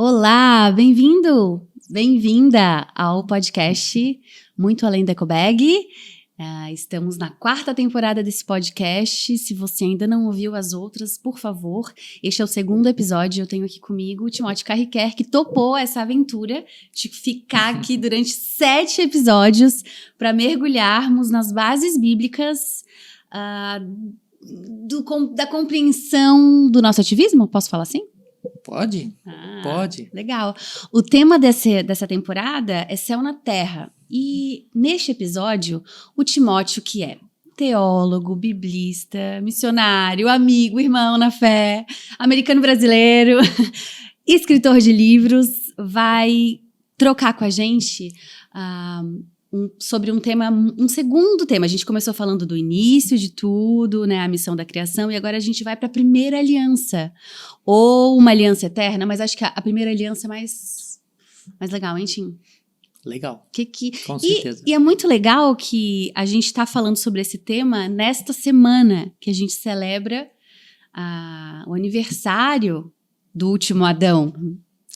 Olá, bem-vindo, bem-vinda ao podcast Muito Além da Ecobag. Estamos na 4ª temporada desse podcast. Se você ainda não ouviu as outras, por favor, este é o 2º episódio. Eu tenho aqui comigo o Timóteo Carriquer, que topou essa aventura de ficar aqui durante 7 episódios para mergulharmos nas bases bíblicas da compreensão do nosso ativismo. Posso falar assim? Pode, pode. Legal. O tema dessa temporada é Céu na Terra. E neste episódio, o Timóteo, que é teólogo, biblista, missionário, amigo, irmão na fé, americano-brasileiro, escritor de livros, vai trocar com a gente sobre um segundo tema. A gente começou falando do início de tudo, né, a missão da criação, e agora a gente vai para a primeira aliança, ou uma aliança eterna, mas acho que a primeira aliança é mais legal, hein, Tim? Legal, com certeza. E é muito legal que a gente está falando sobre esse tema nesta semana que a gente celebra o aniversário do último Adão.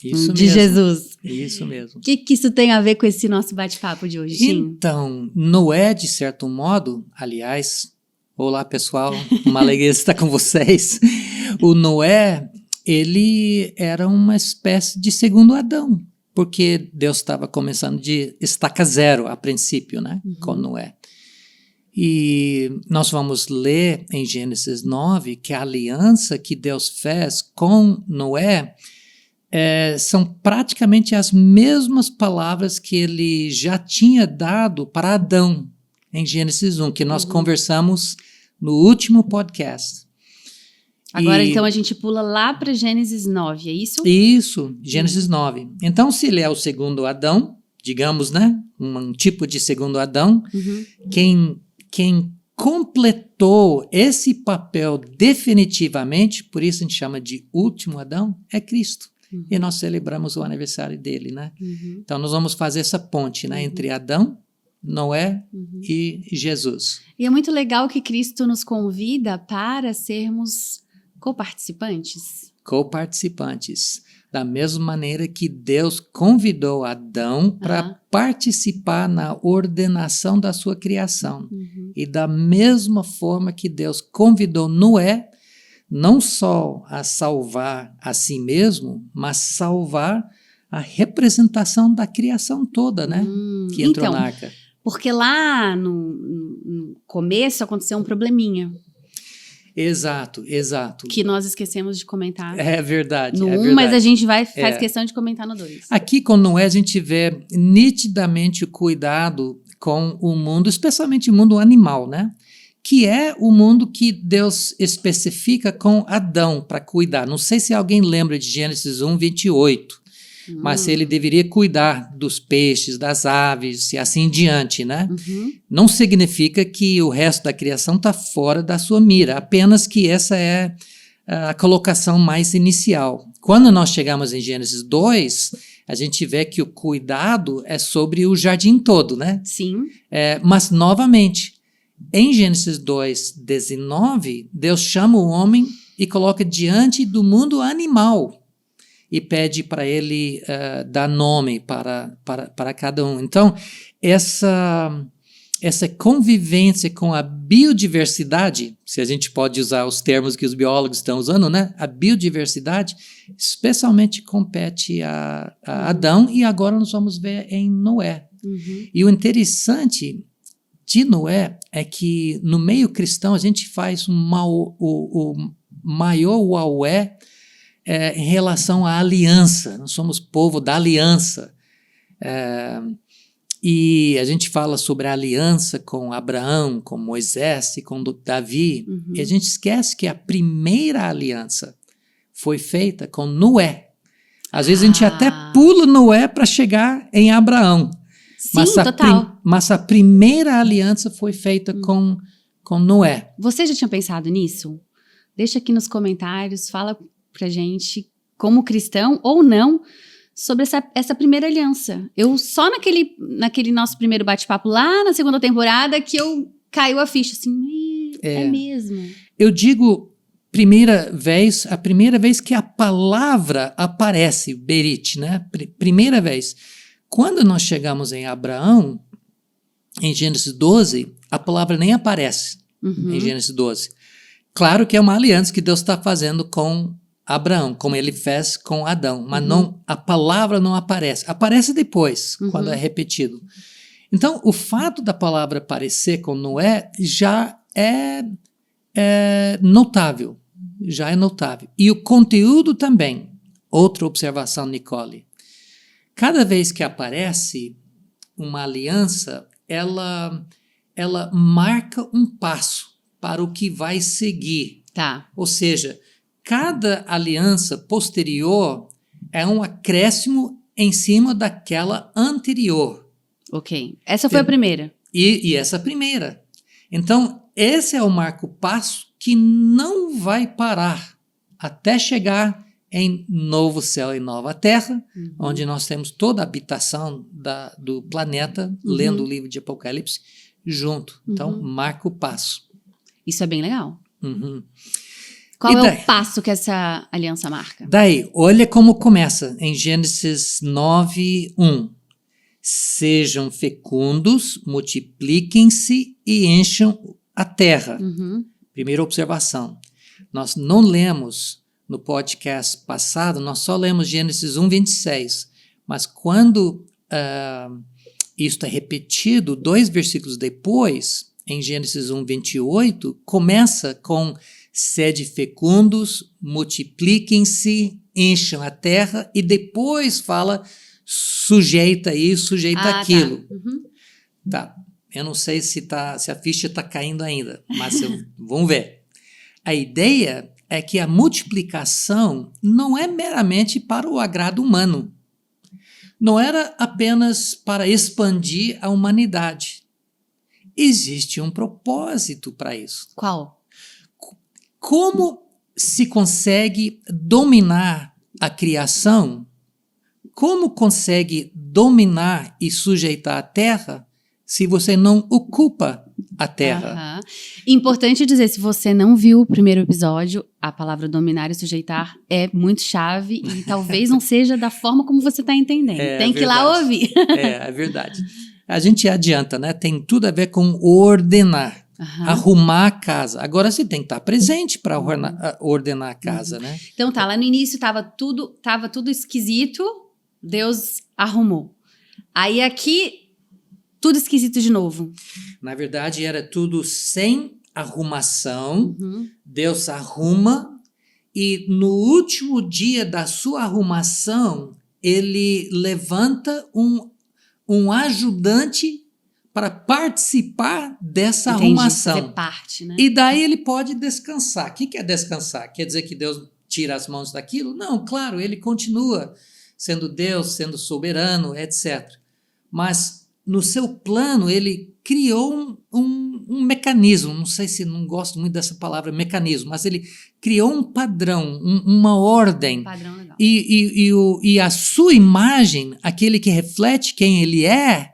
Isso de mesmo. Jesus. Isso mesmo. O que isso tem a ver com esse nosso bate-papo de hoje, Tim? Então, Noé, de certo modo, aliás, olá pessoal, uma alegria estar com vocês. O Noé, ele era uma espécie de segundo Adão, porque Deus estava começando de estaca zero a princípio, né, com Noé. E nós vamos ler em Gênesis 9 que a aliança que Deus fez com Noé são praticamente as mesmas palavras que ele já tinha dado para Adão em Gênesis 1, que nós conversamos no último podcast. Agora, então, a gente pula lá para Gênesis 9, é isso? Isso, Gênesis 9. Então, se ele é o segundo Adão, digamos, né? Um tipo de segundo Adão, quem completou esse papel definitivamente, por isso a gente chama de último Adão, é Cristo. E nós celebramos o aniversário dele, né? Então, nós vamos fazer essa ponte, né? Entre Adão, Noé e Jesus. E é muito legal que Cristo nos convida para sermos coparticipantes. Coparticipantes. Da mesma maneira que Deus convidou Adão para participar na ordenação da sua criação. E da mesma forma que Deus convidou Noé, não só a salvar a si mesmo, mas salvar a representação da criação toda, né? Que entrou na arca. Porque lá no começo aconteceu um probleminha. Exato. Que nós esquecemos de comentar. É verdade. No 1, mas a gente faz questão de comentar no 2. Aqui com Noé a gente vê nitidamente o cuidado com o mundo, especialmente o mundo animal, né? Que é o mundo que Deus especifica com Adão para cuidar. Não sei se alguém lembra de Gênesis 1, 28, mas ele deveria cuidar dos peixes, das aves e assim em diante, né? Não significa que o resto da criação está fora da sua mira, apenas que essa é a colocação mais inicial. Quando nós chegamos em Gênesis 2, a gente vê que o cuidado é sobre o jardim todo, né? Sim. Mas, novamente, em Gênesis 2, 19, Deus chama o homem e coloca diante do mundo animal e pede para ele dar nome para cada um. Então, essa convivência com a biodiversidade, se a gente pode usar os termos que os biólogos estão usando, né? A biodiversidade especialmente compete a Adão, e agora nós vamos ver em Noé. E o interessante de Noé é que no meio cristão a gente faz o maior uaué em relação à aliança. Nós somos povo da aliança. E a gente fala sobre a aliança com Abraão, com Moisés e com Davi. E a gente esquece que a primeira aliança foi feita com Noé. Às vezes a gente até pula Noé para chegar em Abraão. Sim, total. Mas a primeira aliança foi feita com Noé. Você já tinha pensado nisso? Deixa aqui nos comentários, fala pra gente, como cristão ou não, sobre essa primeira aliança. Eu só naquele nosso primeiro bate-papo lá na 2ª temporada que caiu a ficha, assim, é mesmo. Eu digo a primeira vez que a palavra aparece, Berit, né? Primeira vez. Quando nós chegamos em Abraão, em Gênesis 12, a palavra nem aparece em Gênesis 12. Claro que é uma aliança que Deus está fazendo com Abraão, como ele fez com Adão, mas não, a palavra não aparece. Aparece depois, quando é repetido. Então, o fato da palavra aparecer com Noé já é notável. Já é notável. E o conteúdo também. Outra observação, Nicole. Cada vez que aparece uma aliança, ela marca um passo para o que vai seguir. Tá. Ou seja, cada aliança posterior é um acréscimo em cima daquela anterior. Ok. Essa foi a primeira. E essa primeira. Então, esse é o marco-passo que não vai parar até chegar em novo céu e nova terra, onde nós temos toda a habitação do planeta, lendo o livro de Apocalipse, junto. Então, marca o passo. Isso é bem legal. Uhum. Qual é o passo que essa aliança marca? Daí, olha como começa em Gênesis 9:1. Sejam fecundos, multipliquem-se e encham a terra. Primeira observação. Nós não lemos no podcast passado, nós só lemos Gênesis 1:26. Mas quando isto é repetido, 2 versículos depois, em Gênesis 1:28, começa com sede fecundos, multipliquem-se, encham a terra, e depois fala sujeita isso, sujeita aquilo. Tá. Eu não sei se a ficha está caindo ainda, mas vamos ver. A ideia é que a multiplicação não é meramente para o agrado humano. Não era apenas para expandir a humanidade. Existe um propósito para isso. Qual? Como se consegue dominar a criação? Como consegue dominar e sujeitar a terra se você não ocupa a terra? Importante dizer, se você não viu o primeiro episódio, a palavra dominar e sujeitar é muito chave e talvez não seja da forma como você está entendendo. Tem que ir lá ouvir. É verdade. A gente adianta, né? Tem tudo a ver com ordenar. Arrumar a casa. Agora você tem que estar presente para ordenar a casa, né? Então tá, lá no início estava tudo esquisito, Deus arrumou. Aí aqui, tudo esquisito de novo. Na verdade, era tudo sem arrumação. Deus arruma e no último dia da sua arrumação, ele levanta um ajudante para participar dessa arrumação. Fazer parte, né? E daí ele pode descansar. O que é descansar? Quer dizer que Deus tira as mãos daquilo? Não, claro, ele continua sendo Deus, sendo soberano, etc. Mas no seu plano ele criou um mecanismo, não sei se não gosto muito dessa palavra mecanismo, mas ele criou um padrão, uma ordem. Padrão legal. E a sua imagem, aquele que reflete quem ele é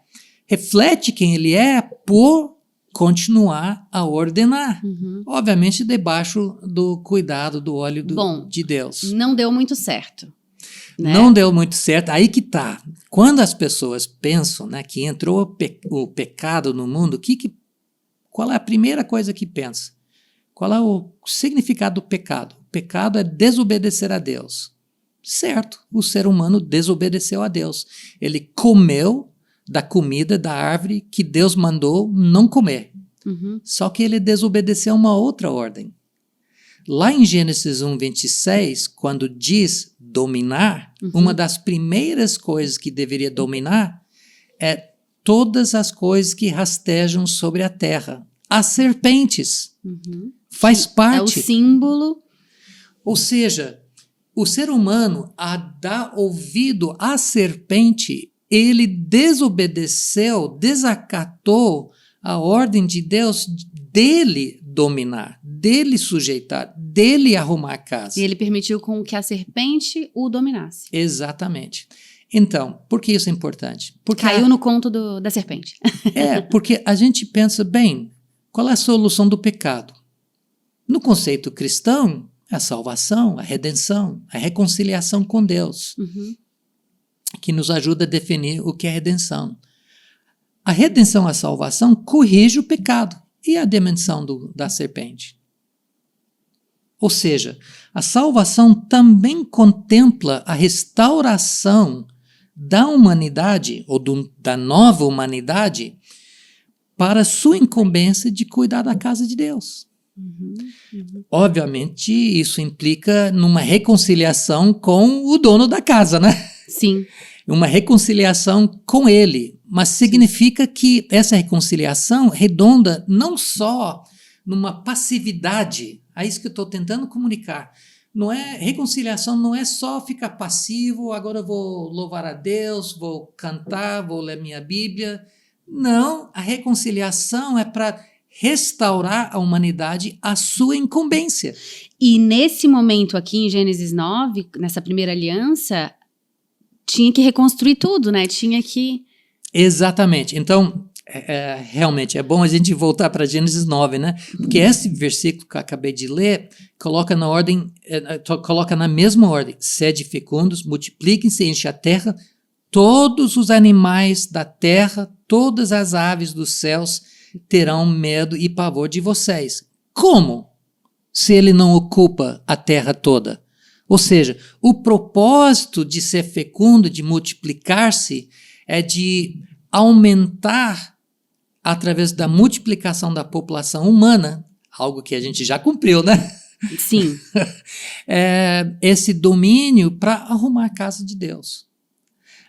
por continuar a ordenar. Obviamente, debaixo do cuidado, do olho de Deus. Não deu muito certo. Né? Não deu muito certo. Aí que tá. Quando as pessoas pensam, né, que entrou o pecado no mundo, qual é a primeira coisa que pensa? Qual é o significado do pecado? O pecado é desobedecer a Deus. Certo, o ser humano desobedeceu a Deus. Ele comeu da comida da árvore que Deus mandou não comer. Só que ele desobedeceu uma outra ordem. Lá em Gênesis 1:26, quando diz dominar, uma das primeiras coisas que deveria dominar é todas as coisas que rastejam sobre a terra. As serpentes. Faz parte. É o símbolo. Ou seja, o ser humano, a dar ouvido à serpente, ele desobedeceu, desacatou a ordem de Deus dele dominar, dele sujeitar, dele arrumar a casa. E ele permitiu com que a serpente o dominasse. Exatamente. Então, por que isso é importante? Porque caiu no conto da serpente. Porque a gente pensa, bem, qual é a solução do pecado? No conceito cristão, a salvação, a redenção, a reconciliação com Deus, que nos ajuda a definir o que é redenção. A redenção, a salvação, corrige o pecado e a dimensão da serpente. Ou seja, a salvação também contempla a restauração da humanidade, ou da nova humanidade, para sua incumbência de cuidar da casa de Deus. Obviamente, isso implica numa reconciliação com o dono da casa, né? Sim. Uma reconciliação com ele, mas significa que essa reconciliação redonda não só numa passividade, é isso que eu estou tentando comunicar. Reconciliação não é só ficar passivo, agora eu vou louvar a Deus, vou cantar, vou ler minha Bíblia. Não, a reconciliação é para restaurar a humanidade à sua incumbência. E nesse momento aqui em Gênesis 9, nessa primeira aliança, tinha que reconstruir tudo, né? Tinha que... Exatamente. Então, realmente, é bom a gente voltar para Gênesis 9, né? Porque esse versículo que eu acabei de ler coloca na mesma ordem. Sede fecundos, multipliquem-se, enchem a terra, todos os animais da terra, todas as aves dos céus terão medo e pavor de vocês. Como? Se ele não ocupa a terra toda. Ou seja, o propósito de ser fecundo, de multiplicar-se, é de aumentar através da multiplicação da população humana, algo que a gente já cumpriu, né? Sim. Esse domínio para arrumar a casa de Deus.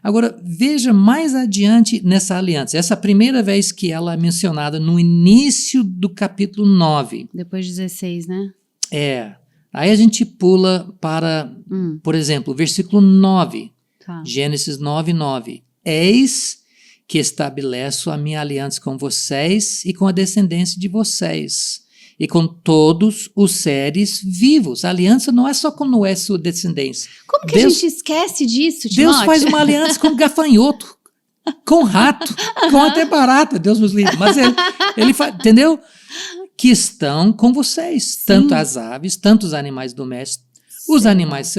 Agora, veja mais adiante nessa aliança. Essa é a primeira vez que ela é mencionada no início do capítulo 9. Depois 16, né? Aí a gente pula para, por exemplo, o versículo 9. Tá. Gênesis 9, 9. Eis que estabeleço a minha aliança com vocês e com a descendência de vocês, e com todos os seres vivos. A aliança não é só com Noé, sua descendência. Como que Deus, a gente esquece disso, Timóteo? Deus faz uma aliança com gafanhoto, com rato, com até barata, Deus nos livre. Mas ele faz, entendeu? Que estão com vocês, sim, tanto as aves, tanto os animais domésticos, os animais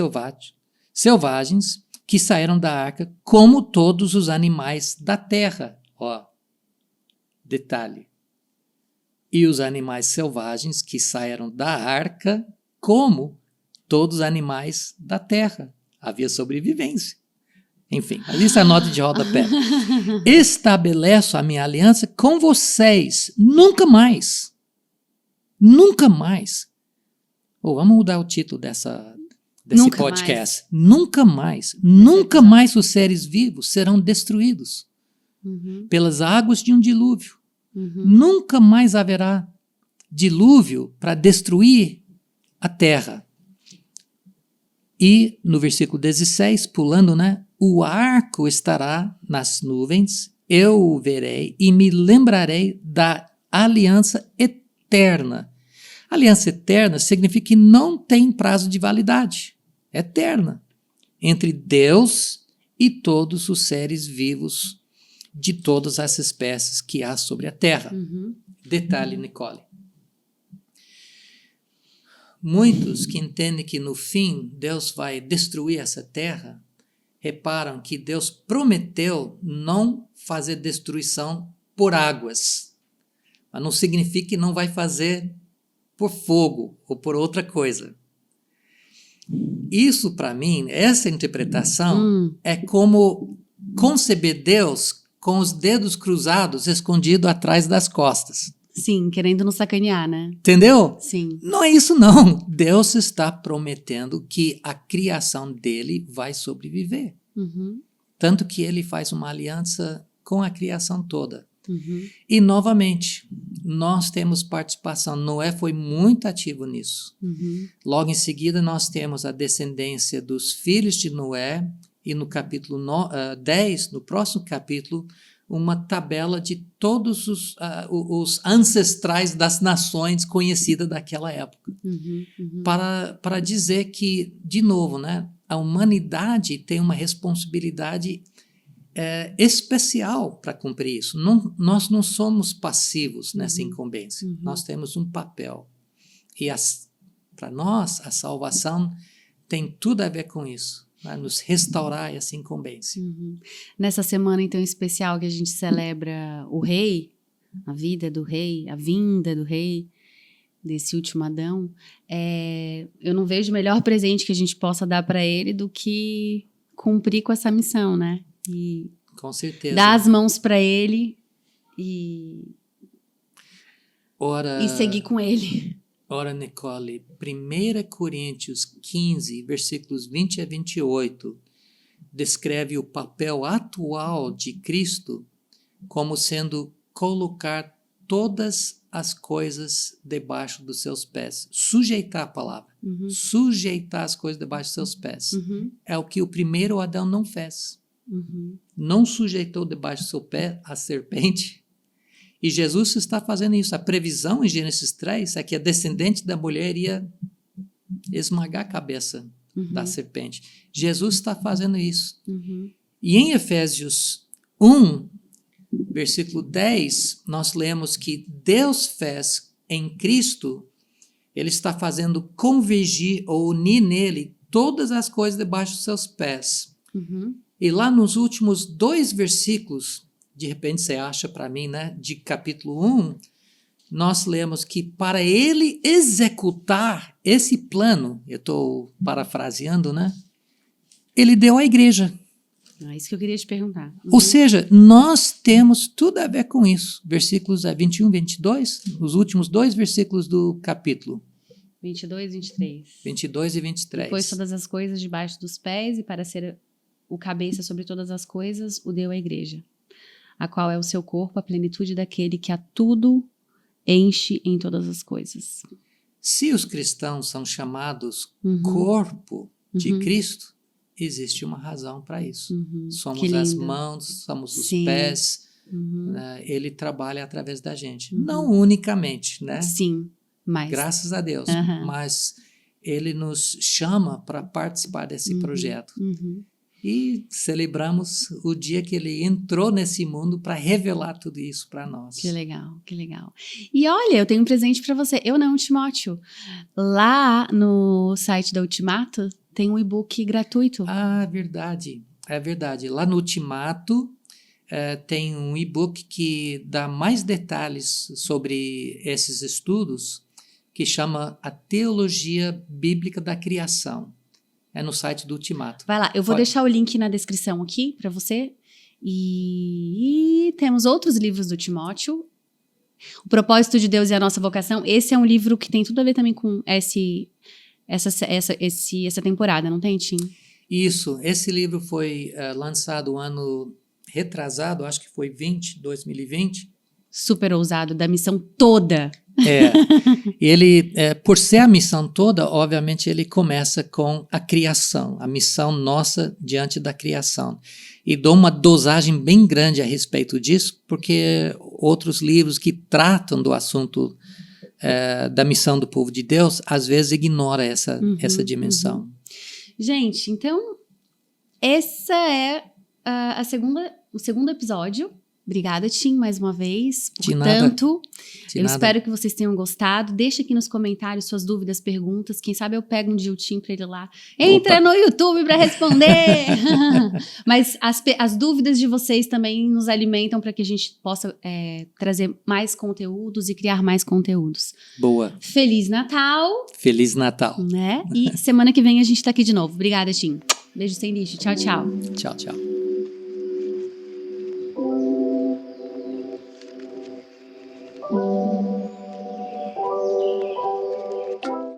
selvagens que saíram da arca, como todos os animais da terra. Ó, detalhe. E os animais selvagens que saíram da arca, como todos os animais da terra. Havia sobrevivência. Enfim, mas isso é a nota de rodapé. Estabeleço a minha aliança com vocês. Nunca mais. Nunca mais. Vamos mudar o título desse nunca podcast. Mais. Nunca mais. Nunca mais os seres vivos serão destruídos pelas águas de um dilúvio. Nunca mais haverá dilúvio para destruir a terra. E no versículo 16, pulando, né? O arco estará nas nuvens, eu o verei e me lembrarei da aliança eterna. Aliança eterna significa que não tem prazo de validade. Eterna. Entre Deus e todos os seres vivos de todas as espécies que há sobre a terra. Detalhe, Nicole. Muitos que entendem que no fim Deus vai destruir essa terra, reparam que Deus prometeu não fazer destruição por águas. Mas não significa que não vai fazer por fogo ou por outra coisa. Isso, para mim, essa interpretação é como conceber Deus com os dedos cruzados, escondido atrás das costas. Sim, querendo nos sacanear, né? Entendeu? Sim. Não é isso, não. Deus está prometendo que a criação dele vai sobreviver. Tanto que ele faz uma aliança com a criação toda. E, novamente, nós temos participação. Noé foi muito ativo nisso. Logo em seguida, nós temos a descendência dos filhos de Noé, e no capítulo 10, no próximo capítulo, uma tabela de todos os ancestrais das nações conhecidas daquela época. Para dizer que, de novo, né, a humanidade tem uma responsabilidade especial para cumprir isso. Nós não somos passivos nessa incumbência. Nós temos um papel. E para nós, a salvação tem tudo a ver com isso. Vai nos restaurar e assim convence. Nessa semana, então, especial que a gente celebra o rei, a vida do rei, a vinda do rei, desse último Adão, eu não vejo melhor presente que a gente possa dar para ele do que cumprir com essa missão, né? E com certeza. dar as mãos para ele e seguir com ele. Ora, Nicole, 1 Coríntios 15, versículos 20 a 28, descreve o papel atual de Cristo como sendo colocar todas as coisas debaixo dos seus pés. Sujeitar a palavra. Sujeitar as coisas debaixo dos seus pés. É o que o primeiro Adão não fez. Não sujeitou debaixo do seu pé a serpente. E Jesus está fazendo isso. A previsão em Gênesis 3 é que a descendente da mulher ia esmagar a cabeça da serpente. Jesus está fazendo isso. E em Efésios 1, versículo 10, nós lemos que Deus fez em Cristo, ele está fazendo convergir ou unir nele todas as coisas debaixo dos seus pés. E lá nos últimos 2 versículos, de repente você acha para mim, né, de capítulo 1, nós lemos que para ele executar esse plano, eu estou parafraseando, né, ele deu à igreja. Isso que eu queria te perguntar. Ou seja, nós temos tudo a ver com isso. Versículos 21 e 22, os últimos 2 versículos do capítulo. 22 e 23. 22 e 23. Pôs todas as coisas debaixo dos pés e para ser o cabeça sobre todas as coisas, o deu à igreja, a qual é o seu corpo, a plenitude daquele que a tudo enche em todas as coisas. Se os cristãos são chamados corpo de Cristo, existe uma razão para isso. Somos as mãos, somos os pés, né? Ele trabalha através da gente. Não unicamente, né? Sim, mas... Graças a Deus, mas ele nos chama para participar desse projeto. E celebramos o dia que ele entrou nesse mundo para revelar tudo isso para nós. Que legal, que legal. E olha, eu tenho um presente para você. Eu não, Timóteo. Lá no site da Ultimato tem um e-book gratuito. Ah, verdade. É verdade. Lá no Ultimato tem um e-book que dá mais detalhes sobre esses estudos, que chama A Teologia Bíblica da Criação. É no site do Ultimato. Vai lá, eu vou deixar o link na descrição aqui para você. E temos outros livros do Timóteo. O Propósito de Deus e a Nossa Vocação. Esse é um livro que tem tudo a ver também com essa temporada, não tem, Tim? Isso. Esse livro foi lançado ano retrasado, acho que foi 2020. Super ousado, da missão toda. Ele, por ser a missão toda, obviamente ele começa com a criação, a missão nossa diante da criação. E dou uma dosagem bem grande a respeito disso, porque outros livros que tratam do assunto da missão do povo de Deus, às vezes ignora essa dimensão. Gente, então, essa é o segundo episódio. Obrigada, Tim, mais uma vez, por tanto. Eu espero que vocês tenham gostado. Deixa aqui nos comentários suas dúvidas, perguntas. Quem sabe eu pego um dia o Tim para ele lá. Entra no YouTube para responder! Mas as dúvidas de vocês também nos alimentam para que a gente possa trazer mais conteúdos e criar mais conteúdos. Boa. Feliz Natal! Feliz Natal! Né? E semana que vem a gente está aqui de novo. Obrigada, Tim. Beijo sem lixo. Tchau, tchau. Tchau, tchau.